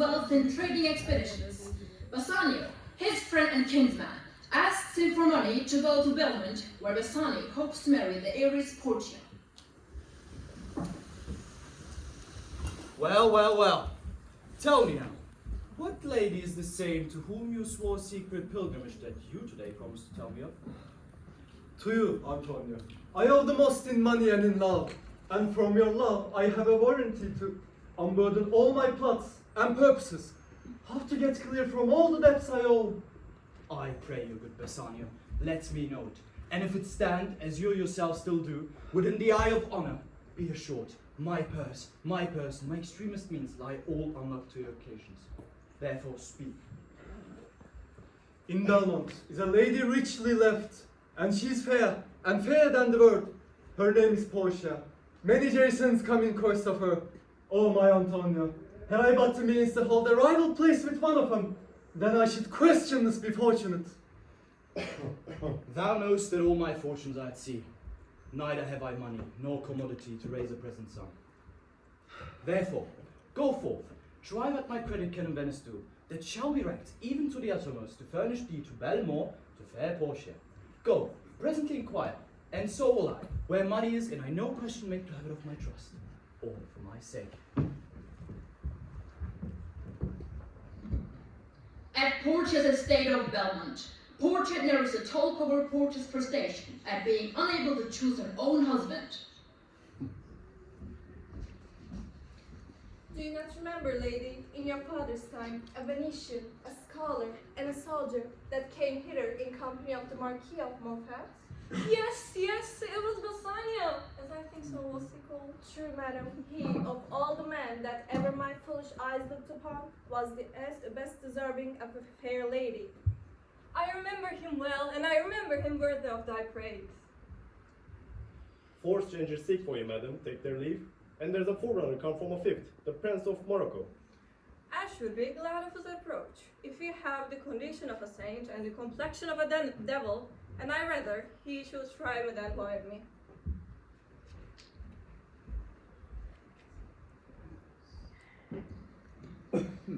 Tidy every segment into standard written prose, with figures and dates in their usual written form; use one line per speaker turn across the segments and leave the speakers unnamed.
wealth in trading expeditions. Bassanio, his friend and kinsman, asks him for money to go to Belmont, where Bassanio hopes to marry the heiress Portia.
Well. Tell me now, what lady is the same to whom you swore secret pilgrimage that you today promised to tell me of?
To you, Antonio. I owe the most in money and in love. And from your love, I have a warranty to unburden all my plots and purposes. How to get clear from all the debts I owe.
I pray you, good Bassanio, let me know it. And if it stand, as you yourself still do, within the eye of honor, be assured, my purse, my extremest means lie all unlocked to your occasions. Therefore speak.
In Belmont is a lady richly left, and she is fair, and fairer than the world. Her name is Portia. Many Jasons come in quest of her. Oh, my Antonio, had I but the means to hold a rival place with one of them, then I should questionless be fortunate.
Thou knowest that all my fortunes are at sea. Neither have I money, nor commodity to raise a present sum. Therefore, go forth, try what my credit can in Venice do, that shall be racked even to the uttermost, to furnish thee to Belmont, to fair Portia. Go, presently inquire, and so will I, where money is, and I no question make to have it of my trust, all for my sake.
At Portia's estate of Belmont, Portia Nerissa told over Portia's frustration at being unable to choose her own husband.
Do you not remember, lady, in your father's time, a Venetian, a scholar, and a soldier that came hither in company of the Marquis of Montfort?
Yes, it was Bassanio, as I think so was he called.
True, madam, he, of all the men that ever my foolish eyes looked upon, was the best deserving of a fair lady.
I remember him well, and I remember him worthy of thy praise.
4 strangers seek for you, madam, take their leave. And there's a forerunner come from a 5th, the Prince of Morocco.
I should be glad of his approach. If he have the condition of a saint and the complexion of a devil, and I rather he should try me than avoid me.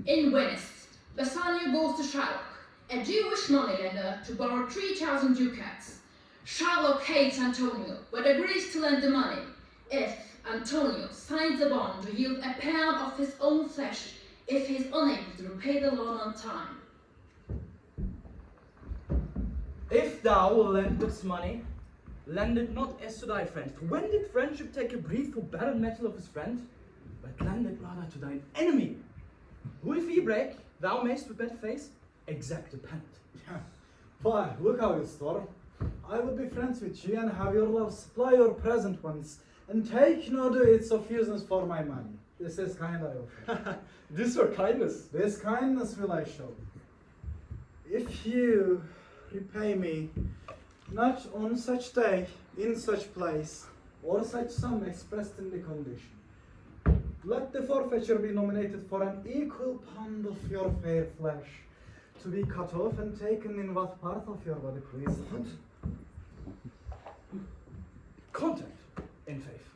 In Venice, Bassanio goes to Shylock, a Jewish moneylender, to borrow 3,000 ducats. Shylock hates Antonio, but agrees to lend the money if Antonio signs a bond to yield a pound of his own flesh if he is unable to repay the loan on time.
If thou will lend this money, lend it not as to thy friend. For when did friendship take a brief for barren metal of his friend? But lend it rather to thine enemy, who if he break, thou mayst with better face exact a penalty.
Why, look how you storm. I would be friends with you and have your love supply your present ones, and take no deeds of useless for my money. This is kind I offer.
This your kindness.
This kindness will I show. If you repay me, not on such day, in such place, or such sum expressed in the condition, let the forfeiture be nominated for an equal pound of your fair flesh, to be cut off and taken in what part of your body please.
Content, in faith.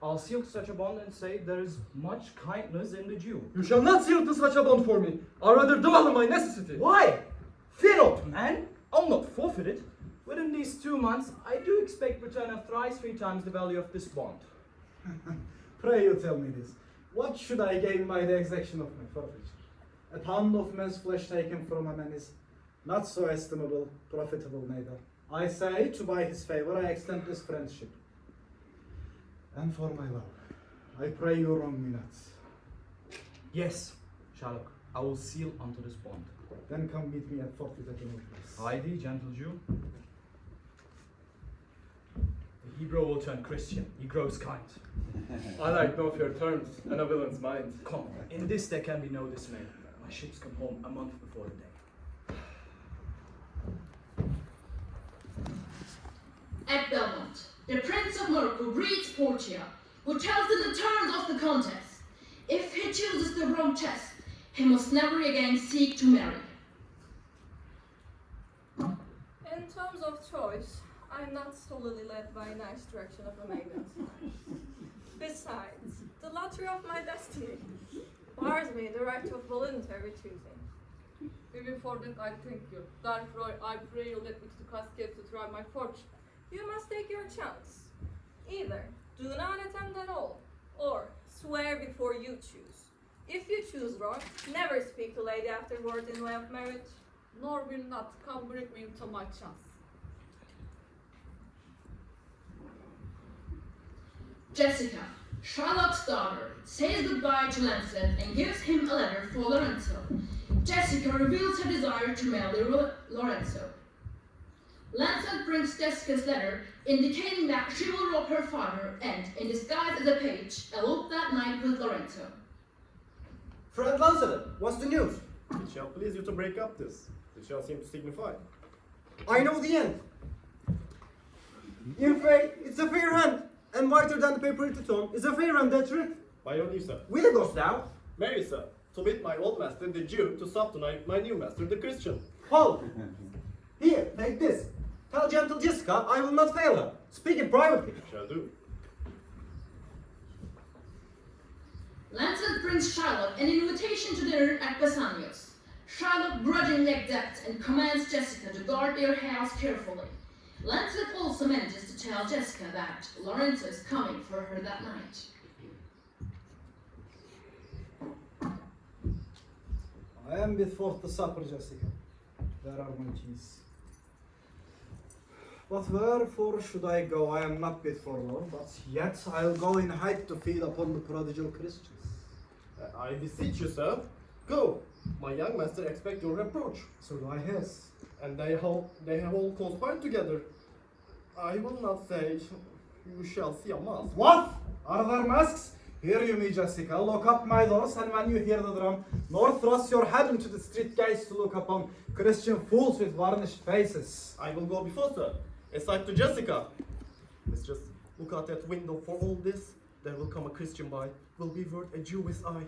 I'll seal to such a bond and say there is much kindness in the Jew.
You shall not seal to such a bond for me. I rather dwell on my necessity.
Why? Fear not, man. I'll not forfeit it. Within these 2 months, I do expect return of thrice 3 times the value of this bond.
Pray you tell me this. What should I gain by the exaction of my forfeiture? A pound of man's flesh taken from a man is not so estimable, profitable neither. I say, to buy his favor, I extend this friendship. And for my love, I pray you wrong me not.
Yes, Shylock, I will seal unto this bond.
Then come meet me at forfeit at the new place.
Hide thee, gentle Jew. The Hebrew will turn Christian. He grows kind.
I like no fair terms and a villain's mind.
Come, in this there can be no dismay. My ships come home a month before the day.
At Belmont, the Prince of Morocco greets Portia, who tells him the terms of the contest. If he chooses the wrong test, he must never again seek to marry.
In terms of choice, I'm not solely led by a nice direction of a maiden. Besides, the lottery of my destiny bars me the right of voluntary choosing.
Even for that I thank you. Therefore I pray you let me to cascade to try my fortune.
You must take your chance. Either do not attempt at all, or swear before you choose. If you choose wrong, never speak to lady afterward in way of marriage.
Nor will not come bring me into my chance.
Jessica, Shylock's daughter, says goodbye to Lancelet and gives him a letter for Lorenzo. Jessica reveals her desire to marry Lorenzo. Lancelet brings Jessica's letter, indicating that she will rob her father and, in disguise as a page, elope that night with Lorenzo.
Friend Lancelet, what's the news?
It shall please you to break up this. It shall seem to signify.
I know the end. In fact, it's a fair hand, and whiter than the paper it on is a fair hand that's writ.
By your leave, sir.
Whither goes thou?
Nerissa, to meet my old master, the Jew, to subtonight my new master, the Christian.
Hold! Here, take this. Tell gentle Jessica I will not fail her. Speak it privately.
Shall do.
Lancelet brings Shylock an invitation to dinner at Bassanio's. Shylock grudgingly accepts and commands Jessica to guard their house carefully. Lancelet also manages to tell Jessica that Lorenzo is coming for her that night.
I am before the supper, Jessica. There are my keys. But wherefore should I go? I am not bid for long, but yet I'll go in height to feed upon the prodigal Christians.
I beseech you, sir. Go. My young master expect your reproach.
So do I his.
And they have all conspired together. I will not say you shall see a mask.
What? Are there masks? Hear you me, Jessica. Lock up my doors, and when you hear the drum, nor thrust your head into the street gates to look upon Christian fools with varnished faces.
I will go before, sir. Aside to Jessica. Let's just look out that window. For all this, there will come a Christian by. Will be worth a Jew with eye.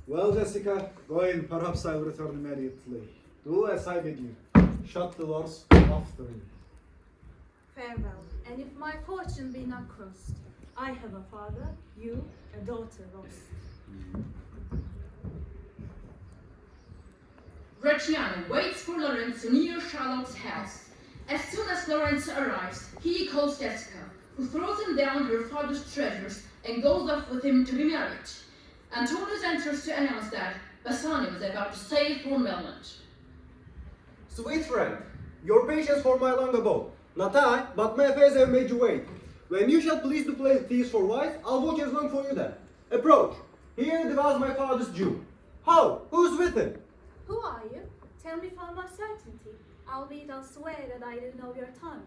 Well, Jessica, go in. Perhaps I'll return immediately. Do as I bid you. Shut the doors after you.
Farewell, and if my fortune be not crossed, I have a father, you a daughter lost.
Gratiano waits for Lorenzo near Shylock's house. As soon as Lorenzo arrives, he calls Jessica, who throws him down her father's treasures and goes off with him to be married. Antonius enters to announce that Bassanio is about to sail for Melmond.
Sweet friend, your patience for my long abode. Not I, but my affairs have made you wait. When you shall please to play thieves for wise, I'll watch as long for you then. Approach. Here dwells my father's Jew. How? Who's with him?
Who are you? Tell me for my certainty, albeit I'll swear that I didn't know your tongue.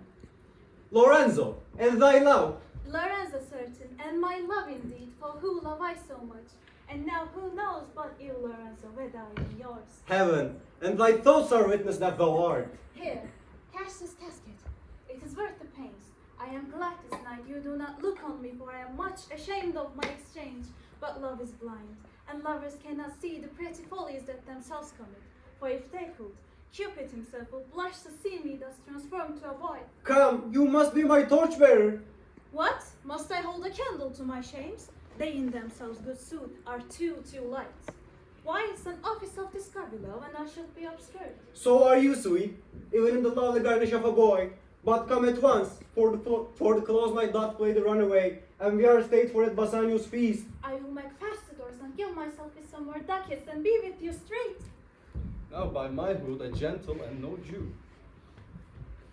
Lorenzo, and thy love.
Lorenzo certain, and my love indeed, for who love I so much? And now who knows but you, Lorenzo, whether I am yours?
Heaven, and thy thoughts are witness that thou art.
Here, catch this casket. It is worth the pains. I am glad this night you do not look on me, for I am much ashamed of my exchange. But love is blind, and lovers cannot see the pretty follies that themselves commit. For if they could, Cupid himself would blush to see me thus transformed to a boy.
Come, you must be my torchbearer.
What? Must I hold a candle to my shames? They in themselves, good sooth, are too light. Why, it's an office of discovery, love, and I should be obscured.
So are you, sweet, even in the lovely garnish of a boy. But come at once, for the close night doth play the runaway, and we are stayed for at Bassanio's feast.
I will make fast the doors and kill myself with some more ducats and be with you straight.
Now by my hood, a gentle and no Jew.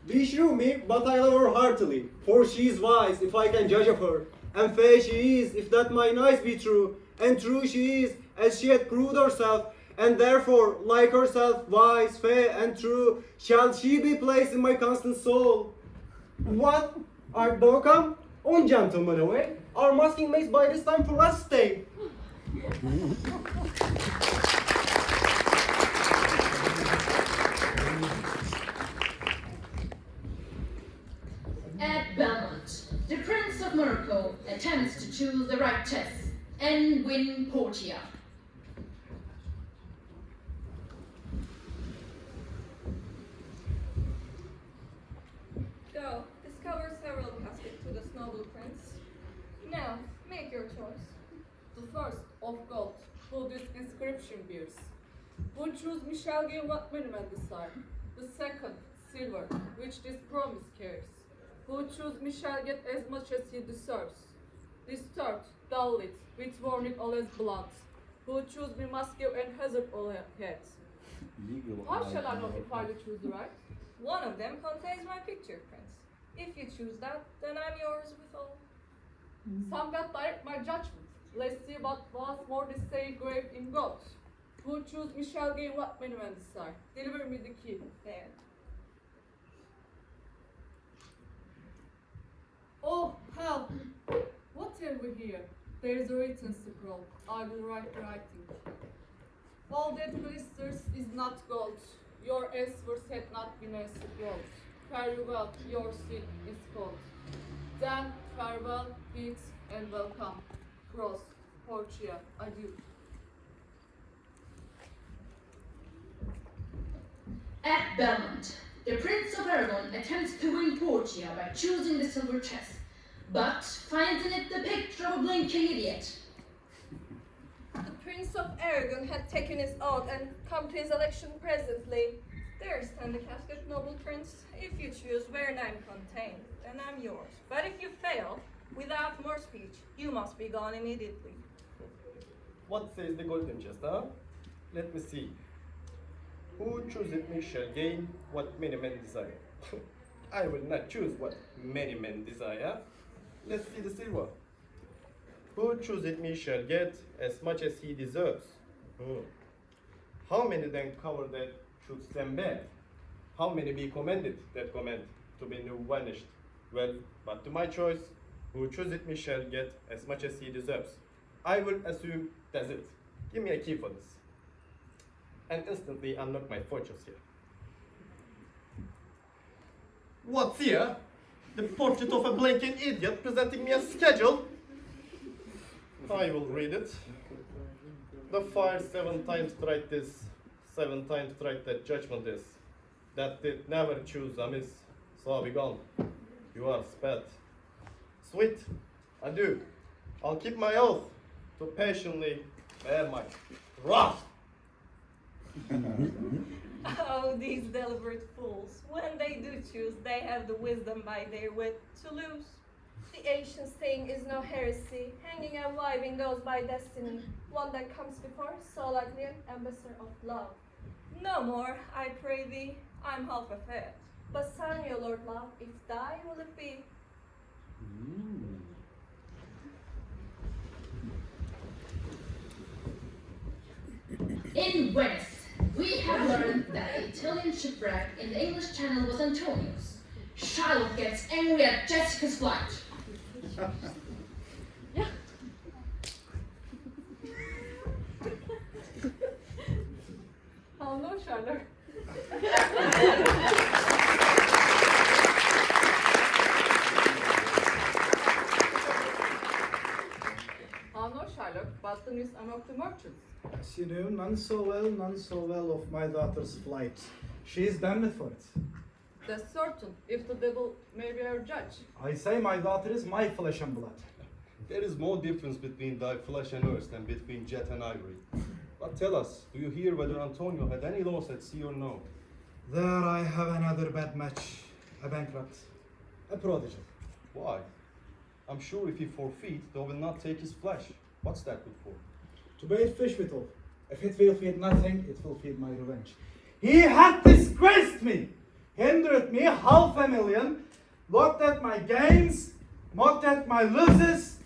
Beshrew me, but I love her heartily, for she is wise, if I can judge of her, and fair she is, if that mine eyes be true, and true she is, as she hath proved herself, and therefore, like herself, wise, fair, and true, shall she be placed in my constant soul. What? Art thou come? On, gentlemen, away. Our masking makes by this time for us stay.
At Belmont, the Prince of Morocco attempts to choose the right chess and win Portia.
Go, discover several caskets to the noble prince. Now, make your choice.
The first of gold, who this is inscription bears. Who choose me shall gain what many men desire. The second, silver, which this promise carries. Who choose me shall get as much as he deserves. This third, dull lit, with warning all as blunt. Who choose me must give and hazard all heads. How shall I know if I do choose right?
One of them contains my picture, Prince. If you choose that, then I'm yours with all.
Some God direct my judgment. Let's see what was more this say graved in gold. Who choose me shall gain what many men desire. Deliver me the key.
There.
Oh, help! What have we here? There is a written scroll. I will write writing. All that glisters is not gold. Your answers had not been as gold. Farewell, your sin is cold. Then farewell, peace, and welcome. Cross, Portia, adieu.
At Belmont, the Prince of Aragon attempts to win Portia by choosing the silver chest, but finds in it the picture of a blinking idiot.
The Prince of Aragon had taken his oath and come to his election presently.
There stand the casket, noble prince. If you choose where name contained, then I'm yours. But if you fail, without more speech, you must be gone immediately.
What says the golden chest, huh? Let me see. Who chooseth me shall gain what many men desire. I will not choose what many men desire. Let's see the silver. Who chooseth me shall get as much as he deserves. How many then cover that should stand back? How many be commended that commend to be new vanished? Well, but to my choice, who chooseth me shall get as much as he deserves. I will assume that's it. Give me a key for this. And instantly unlock my fortunes here. What's here? The portrait of a blinking idiot presenting me a schedule? I will read it. The fire 7 times tried this, 7 times tried that judgment is. That did never choose amiss, so be gone. You are sped. Sweet, adieu. I'll keep my oath to patiently bear my wrath.
Oh, these deliberate fools. When they do choose, they have the wisdom by their wit to lose.
The ancient saying is no heresy. Hanging a wife in goes by destiny. One that comes before, so likely an ambassador of love.
No more, I pray thee, I'm half a fed.
Bassanio, Lord Love, if thy will it be.
In Venice, we have learned that the Italian shipwreck in the English Channel was Antonio's. Shylock gets angry at Jessica's flight.
Oh no, Shylock. Oh no, Shylock, but the news among the merchants.
As you know, none so well of my daughter's flight. She is damned for it.
That's certain, if the devil may be our judge.
I say my daughter is my flesh and blood.
There is more difference between thy flesh and earth than between jet and ivory. But tell us, do you hear whether Antonio had any loss at sea or no?
There I have another bad match. A bankrupt. A prodigal.
Why? I'm sure if he forfeit, thou will not take his flesh. What's that good for?
To bait fish withal. If it will feed nothing, it will feed my revenge. He hath disgraced me, hindered me $500,000, looked at my gains, mocked at my losses,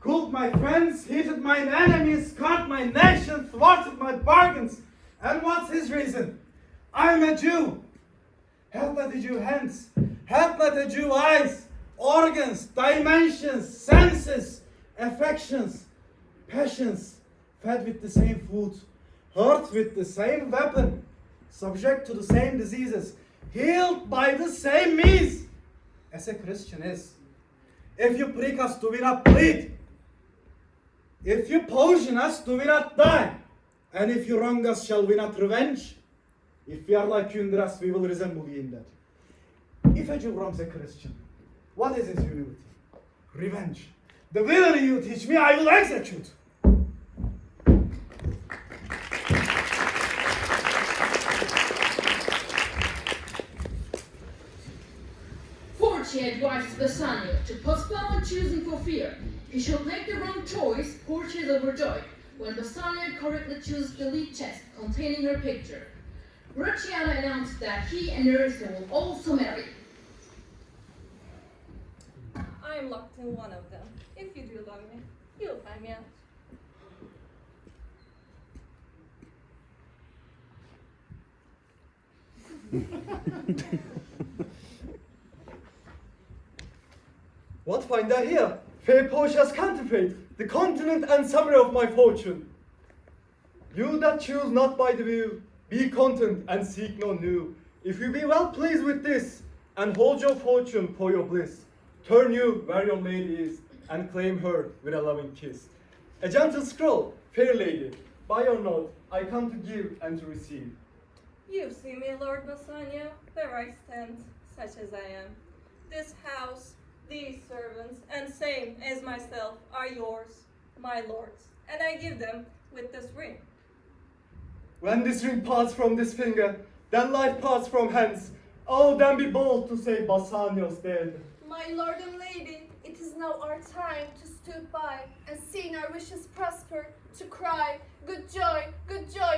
cooled my friends, heated mine enemies, scarred my nation, thwarted my bargains. And what's his reason? I'm a Jew. Have not a Jew hands, have not a Jew eyes, organs, dimensions, senses, affections, passions, fed with the same food, hurt with the same weapon, subject to the same diseases, healed by the same means, as a Christian is. If you prick us, do we not bleed? If you poison us, do we not die? And if you wrong us, shall we not revenge? If we are like you in dress, we will resemble you in that. If a Jew wrongs a Christian, what is his unity? Revenge. The villainy you teach me, I will execute.
advises Bassanio to postpone choosing for fear. He shall make the wrong choice, Portia is overjoyed, when Bassanio correctly chooses the lead chest containing her picture. Gratiano announced that he and Nerissa will also marry.
I am locked in one of them. If you do love me, you'll find me out.
What find I here? Fair Portia's counterfeit, the continent and summary of my fortune. You that choose not by the view, be content and seek no new. If you be well pleased with this, and hold your fortune for your bliss, turn you where your lady is, and claim her with a loving kiss. A gentle scroll, fair lady, by your note, I come to give and to receive.
You see me, Lord Bassanio, where I stand, such as I am. This house, these servants, and same as myself, are yours, my lords, and I give them with this ring.
When this ring parts from this finger, then life parts from hence. Oh, then be bold to say Bassanio's dead.
My lord and lady, it is now our time to stoop by, and seeing our wishes prosper, to cry, good joy,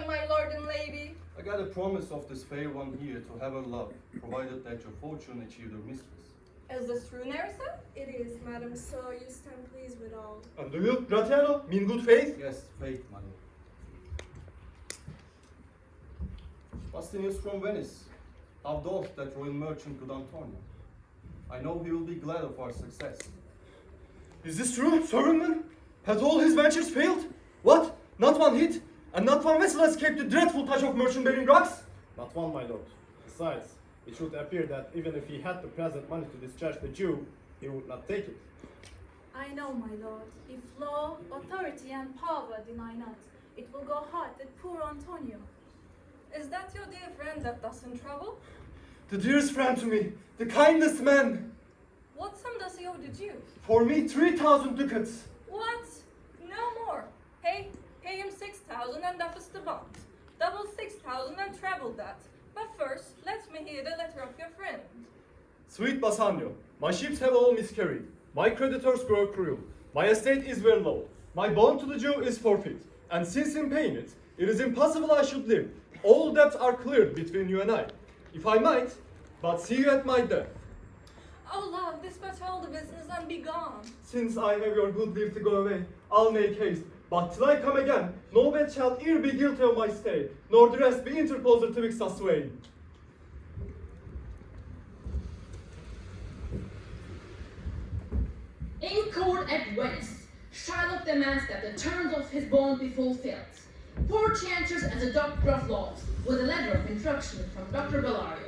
my lord and lady.
I got a promise of this fair one here to have her love, provided that your fortune achieve her mistress.
Is this true, Nerissa?
It is, madam, so you stand pleased with all.
And do you, Gratiano, mean good faith?
Yes, faith, my lord. Bassanio is from Venice. I've doffed that royal merchant good Antonio. I know he will be glad of our success.
Is this true, Servingman? Has all his ventures failed? What? Not one hit? And not one vessel escaped the dreadful touch of merchant-bearing rocks?
Not one, my lord. Besides, it should appear that even if he had the present money to discharge the Jew, he would not take it.
I know, my lord. If law, authority, and power deny not, it will go hard with poor Antonio.
Is that your dear friend that does in trouble?
The dearest friend to me, the kindest man.
What sum does he owe the Jew?
For me, 3,000 ducats.
What? No more. Pay him 6,000 and that is the bond. Double 6,000 and treble that. But first, let me hear the letter of your friend.
Sweet Bassanio, my ships have all miscarried. My creditors grow cruel. My estate is very low. My bond to the Jew is forfeit. And since in paying it, it is impossible I should live. All debts are cleared between you and I. If I might, but see you at my death.
Oh, love, dispatch all the business and be gone.
Since I have your good leave to go away, I'll make haste. But till I come again, no bet shall e'er be guilty of my stay, nor the rest be interposed twixt us twain.
In court at Venice, Shylock demands that the terms of his bond be fulfilled. Portia enters as a doctor of laws, with a letter of instruction from Dr. Bellario.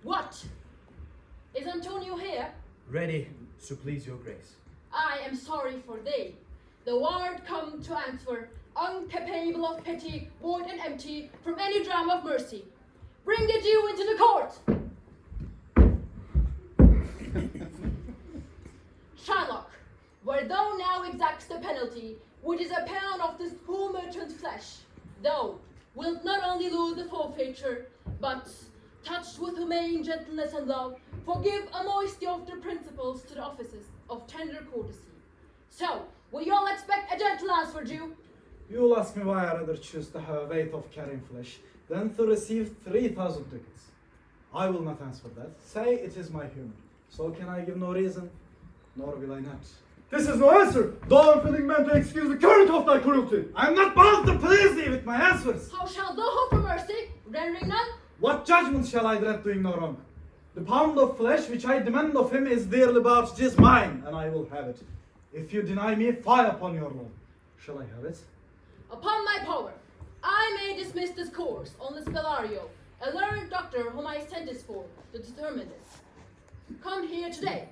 What? Is Antonio here?
Ready, so please your grace.
I am sorry for thee. The ward come to answer, incapable of pity, void and empty, from any dram of mercy. Bring the Jew into the court! Shylock, where thou now exacts the penalty, which is a pound of this poor merchant's flesh, thou wilt not only lose the forfeiture, but, touched with humane gentleness and love, forgive a moiety of the principles to the offices of tender courtesy. So, will you all expect a gentle answer, Jew?
You'll ask me why I rather choose to have a weight of carrying flesh than to receive 3,000 ducats. I will not answer that. Say it is my humor. So can I give no reason? Nor will I not.
This is no answer, though I'm feeling meant to excuse the current of thy cruelty.
I am not bound to please thee with my answers.
How shall thou hope for mercy, rendering none?
What judgment shall I dread doing no wrong? The pound of flesh which I demand of him is dearly bought, 'tis mine, and I will have it. If you deny me, fire upon your law. Shall I have it?
Upon my power, I may dismiss this course on the Bellario, a learned doctor whom I sent this for to determine this. Come here today.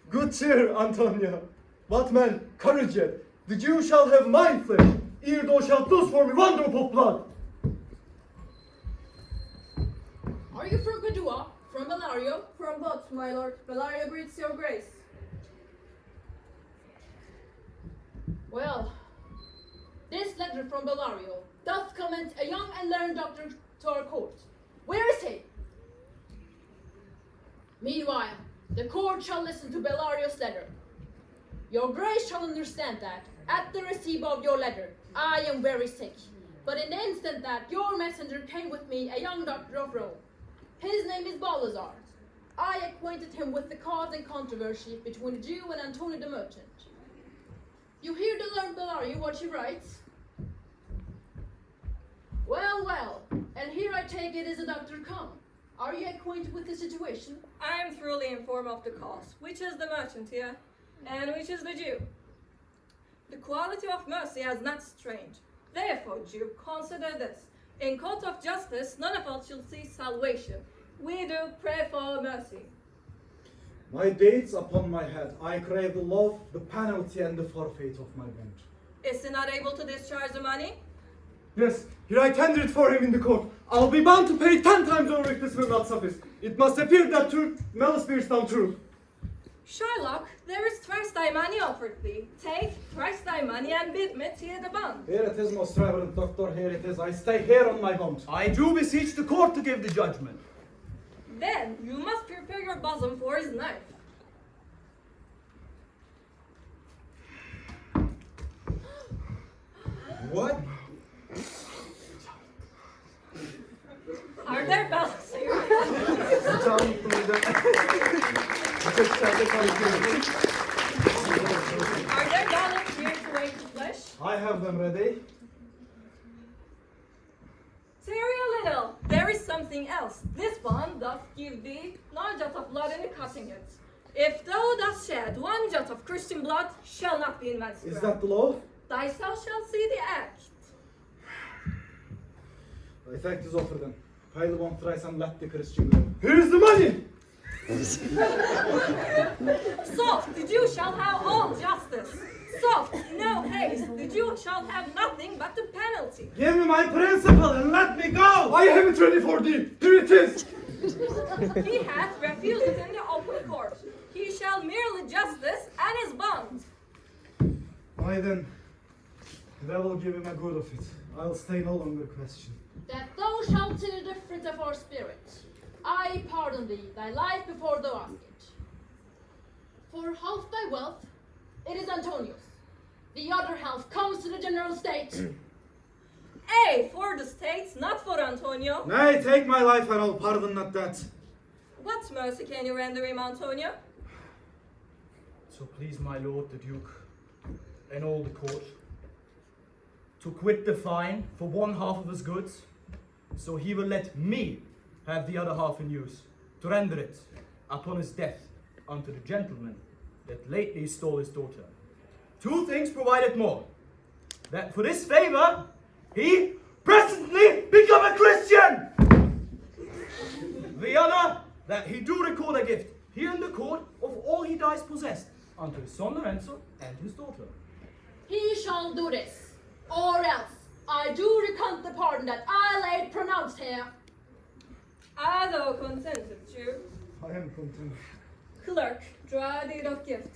Good cheer, Antonio. What man, courage yet. The Jew shall have my flesh. ere thou shalt lose for me one drop of blood.
Are you from Padua? From Bellario?
From both, my lord. Bellario greets your grace.
Well, this letter from Bellario doth commend a young and learned doctor to our court. Where is he? Meanwhile, the court shall listen to Bellario's letter. Your grace shall understand that, at the receipt of your letter, I am very sick. But in the instant that your messenger came with me, a young doctor of Rome, his name is Balthazar. I acquainted him with the cause and controversy between the Jew and Antonio the merchant. You hear the learned Bellario what she writes? Well, well, and here I take it is a doctor come. Are you acquainted with the situation?
I am thoroughly informed of the cause, which is the merchant here, and which is the Jew. The quality of mercy has not strange. Therefore, Jew, consider this. In court of justice, none of us shall see salvation. We do pray for mercy.
My deeds upon my head, I crave the love, the penalty, and the forfeit of my bench.
Is he not able to discharge the money?
Yes, here I tender it for him in the court. I'll be bound to pay 10 times over if this will not suffice. It must appear that truth malice bears down truth.
Shylock, there is thrice thy money offered thee. Take thrice thy money and bid me tear the bond.
Here it is, most reverend doctor, here it is. I stay here on my bond.
I do beseech the court to give the judgment.
Then you must prepare your bosom for his knife.
What?
Are there bells here? Are there ballots here to wake the flesh?
I have them ready.
Tarry a little. There is something else. This bond doth give thee no jot of blood in the cutting it. If thou dost shed one jot of Christian blood, shall not be in man's
Is
ground.
that the law?
Thyself shall see the act.
I thank this offer then. Pay the one thrice and let the Christian go.
Here's the money!
Soft, the Jew shall have all justice. Soft, no haste, the Jew shall have nothing but the penalty.
Give me my principle and let me go!
I have it ready for thee. Here it is.
He hath refused it in the open court. He shall merely justice and his bond.
Why then, I will give him a good of it. I'll stay no longer question.
That thou shalt see the difference of our spirit. I pardon thee thy life before thou ask it. For half thy wealth, it is Antonio's. The other half comes to the general state.
Ay, for the states, not for Antonio.
Nay, take my life and I'll pardon not that.
What mercy can you render him, Antonio?
So please my lord the duke and all the court to quit the fine for one half of his goods, so he will let me have the other half in use, to render it upon his death unto the gentleman that lately stole his daughter. 2 things provided more, that for this favor he presently become a Christian. The other, that he do record a gift here in the court of all he dies possessed unto his son Lorenzo and his daughter.
He shall do this, or else I do recant the pardon that I late pronounced here.
Are thou contented, Jew?
I am content.
Clerk, draw a deed of gift.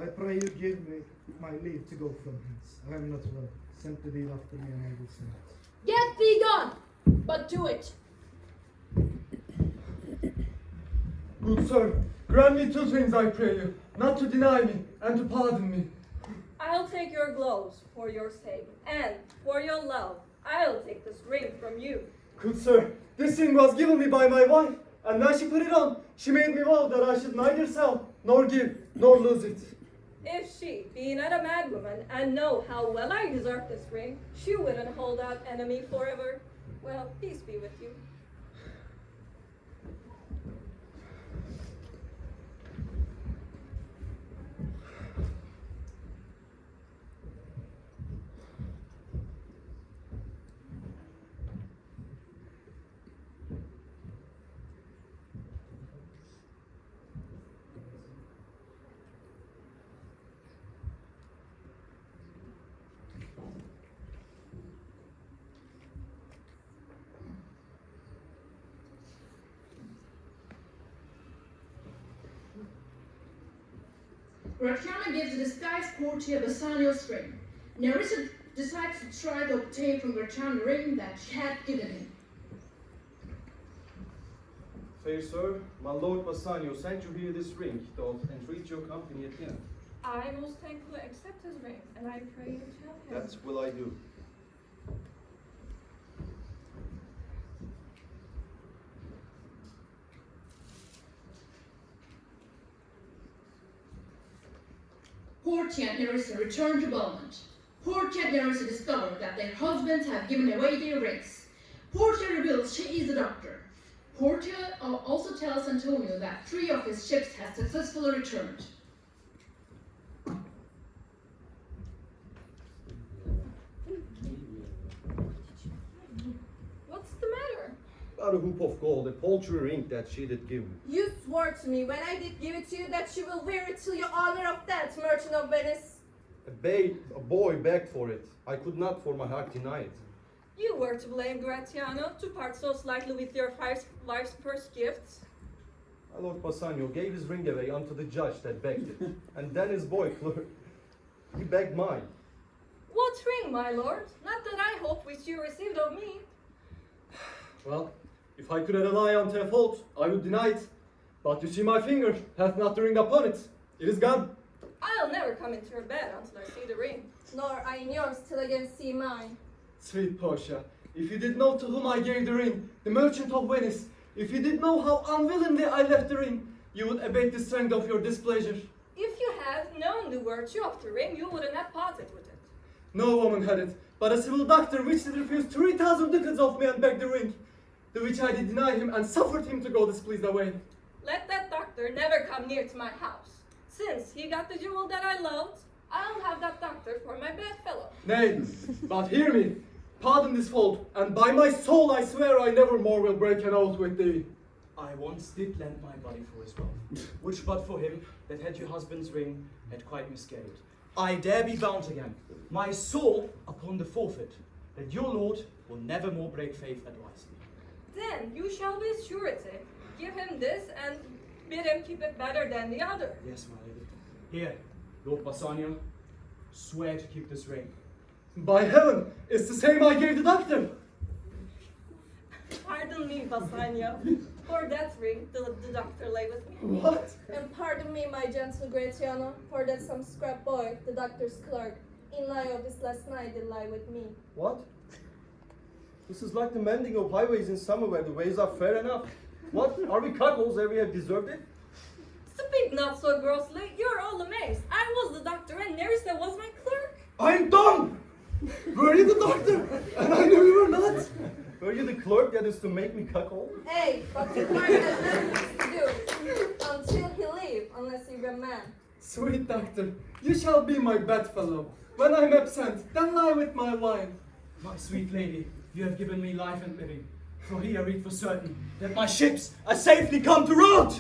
I pray you give me my leave to go from hence. I am not well. Send the deed after me and I will send it.
Get thee gone, but do it.
Good sir, grant me 2 things I pray you. Not to deny me and to pardon me.
I'll take your gloves for your sake, and for your love, I'll take this ring from you.
Good sir, this ring was given me by my wife, and when she put it on, she made me vow that I should neither sell, nor give, nor lose it.
If she be not a mad woman and know how well I deserve this ring, she wouldn't hold out enemy forever. Well, peace be with you.
Gratiano gives the disguised Portia Bassanio's ring. Nerissa decides to try to obtain from Gratiano the ring that she had given him.
Fair sir, my lord Bassanio sent you here this ring, he thought, entreat your company at dinner.
I most thankfully accept his ring, and I pray you tell him.
That will I do.
Portia and Nerissa return to Belmont. Portia and Nerissa discover that their husbands have given away their rings. Portia reveals she is the doctor. Portia also tells Antonio that 3 of his ships have successfully returned.
What's the matter?
About a hoop of gold, a paltry ring that she did give me.
You swore to me when I did give it to you that you will wear it till your honor of death, merchant of Venice.
A boy begged for it. I could not for my heart deny it.
You were to blame, Gratiano, to part so slightly with your wife's first gifts.
My lord Bassanio gave his ring away unto the judge that begged it. And then his boy, clerk, he begged mine.
What ring, my lord? Not that I hope which you received of me.
Well, if I could rely on a fault, I would deny it. But you see my finger hath not the ring upon it. It is gone.
I'll never come into your bed until I see the ring.
Nor I in yours till again see mine.
Sweet Portia, if you did know to whom I gave the ring, the merchant of Venice, if you did know how unwillingly I left the ring, you would abate the strength of your displeasure.
If you had known the virtue of the ring, you wouldn't have parted with it.
No woman had it, but a civil doctor which did refuse 3,000 ducats of me and begged the ring, the which I did deny him and suffered him to go displeased away.
Let that doctor never come near to my house. Since he got the jewel that I loved, I'll have that doctor for my bedfellow.
Nay, but hear me. Pardon this fault, and by my soul I swear I never more will break an oath with thee.
I once did lend my body for his wealth, which but for him that had your husband's ring had quite miscarried. I dare be bound again, my soul upon the forfeit, that your lord will never more break faith advisely.
Then you shall be surety. Give him this and bid him keep it better than the other.
Yes, my lady. Here, Lord Bassanio, swear to keep this ring.
By heaven, it's the same I gave the doctor.
Pardon me, Bassanio. For that ring, the doctor lay with me.
What?
And pardon me, my gentle Gratiano, for that some scrap boy, the doctor's clerk, in lie of this last night did lie with me.
What? This is like the mending of highways in summer where the ways are fair enough. What? Are we cuckolds ere we have deserved it?
Speak not so grossly. You're all amazed. I was the doctor and Nerissa was my clerk.
I'm dumb! Were you the doctor? And I knew you were not.
Were you the clerk that is to make me cuckold?
Hey, but the clerk had nothing to do until he leave, unless he be a man.
Sweet doctor, you shall be my bedfellow. When I'm absent, then lie with my wine.
My sweet lady, you have given me life and living. For here I read for certain that my ships are safely come to road.